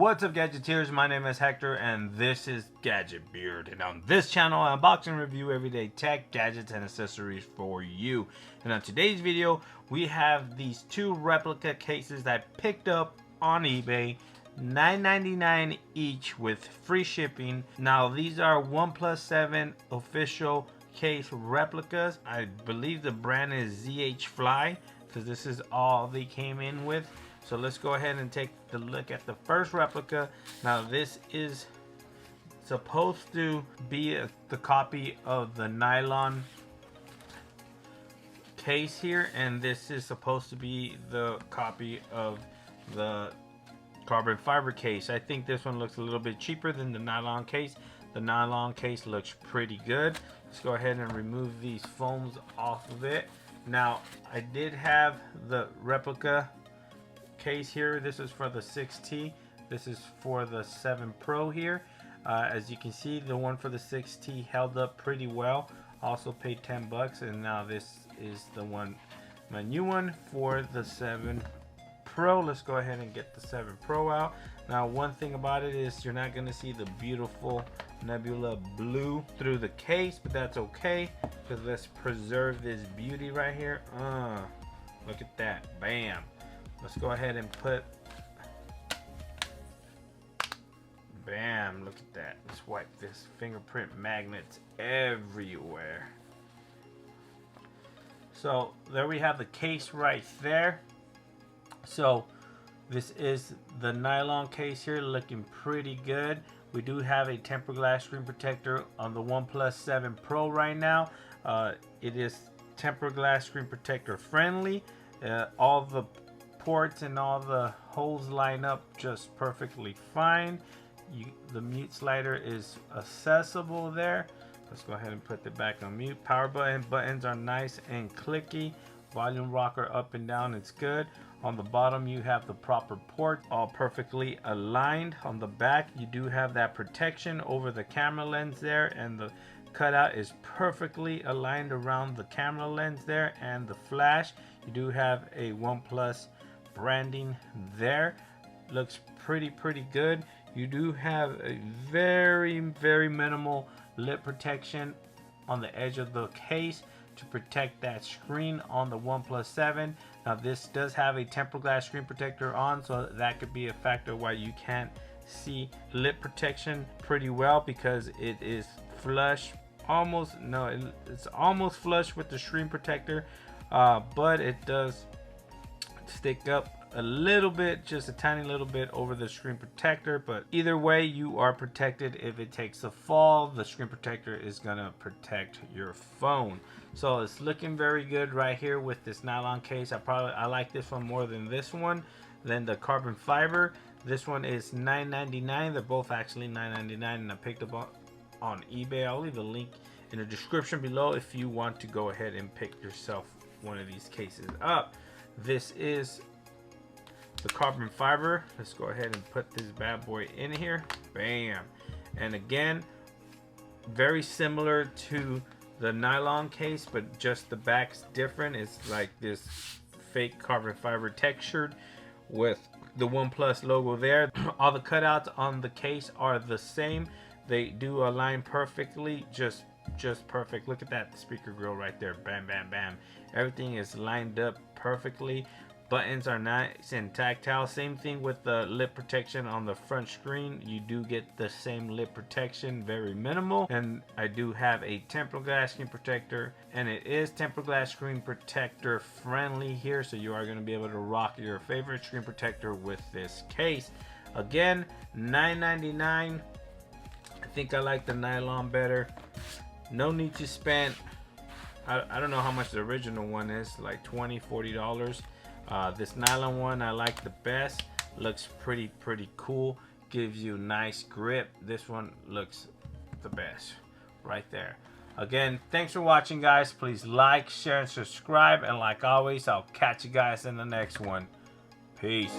What's up, Gadgeteers? My name is Hector and this is Gadget Beard, and on this channel I unbox and review everyday tech, gadgets, and accessories for you. And on today's video we have these two replica cases that I picked up on eBay, $9.99 each with free shipping. Now these are OnePlus 7 official case replicas. I believe the brand is ZH Fly because this is all they came in with. So let's go ahead and take a look at the first replica. Now this is supposed to be the copy of the Nylon case here, and this is supposed to be the copy of the carbon fiber case. I think this one looks a little bit cheaper than the Nylon case. The Nylon case looks pretty good. Let's go ahead and remove these foams off of it. Now I did have the replica case here. This is for the 6T. This is for the 7 Pro here. As you can see, the one for the 6T held up pretty well. Also paid 10 bucks, and now this is the one, my new one for the 7 Pro. Let's go ahead and get the 7 Pro out. Now one thing about it is you're not going to see the beautiful nebula blue through the case, but that's okay because let's preserve this beauty right here. Look at that. Bam. Let's go ahead and put, bam, look at that. Let's wipe this fingerprint magnets everywhere. So there we have the case right there. So this is the Nylon case here, looking pretty good. We do have a tempered glass screen protector on the OnePlus 7 Pro right now. It is tempered glass screen protector friendly. All the ports and all the holes line up just perfectly fine. The mute slider is accessible there. Let's go ahead and put it back on mute. Power buttons are nice and clicky. Volume rocker up and down, it's good. On the bottom you have the proper port, all perfectly aligned. On the back you do have that protection over the camera lens there, and the cutout is perfectly aligned around the camera lens there and the flash. You do have a OnePlus branding there. Looks pretty good. You do have a very minimal lip protection on the edge of the case to protect that screen on the OnePlus 7. Now this does have a tempered glass screen protector on, so that could be a factor why you can't see lip protection pretty well, because it is flush, it's almost flush with the screen protector, but it does stick up a little bit, just a tiny little bit over the screen protector. But either way, you are protected. If it takes a fall, the screen protector is gonna protect your phone. So it's looking very good right here with this Nylon case. I like this one more than this one, than the carbon fiber. This one is $9.99. They're both actually $9.99, and I picked up on eBay. I'll leave a link in the description below if you want to go ahead and pick yourself one of these cases up. This is the carbon fiber. Let's go ahead and put this bad boy in here. Bam. And again, very similar to the Nylon case, but just the back's different. It's like this fake carbon fiber textured with the OnePlus logo there. All the cutouts on the case are the same. They do align perfectly, just perfect. Look at that speaker grill right there. Bam, bam, bam. Everything is lined up perfectly. Buttons are nice and tactile. Same thing with the lip protection on the front screen. You do get the same lip protection, very minimal. And I do have a tempered glass screen protector, and it is tempered glass screen protector friendly here, so you are going to be able to rock your favorite screen protector with this case. Again, $9.99. I think I like the Nylon better. No need to spend, I don't know how much the original one is, like $20-$40. This Nylon one I like the best. Looks pretty cool. Gives you nice grip. This one looks the best right there. Again, thanks for watching, guys. Please like, share, and subscribe. And like always, I'll catch you guys in the next one. Peace.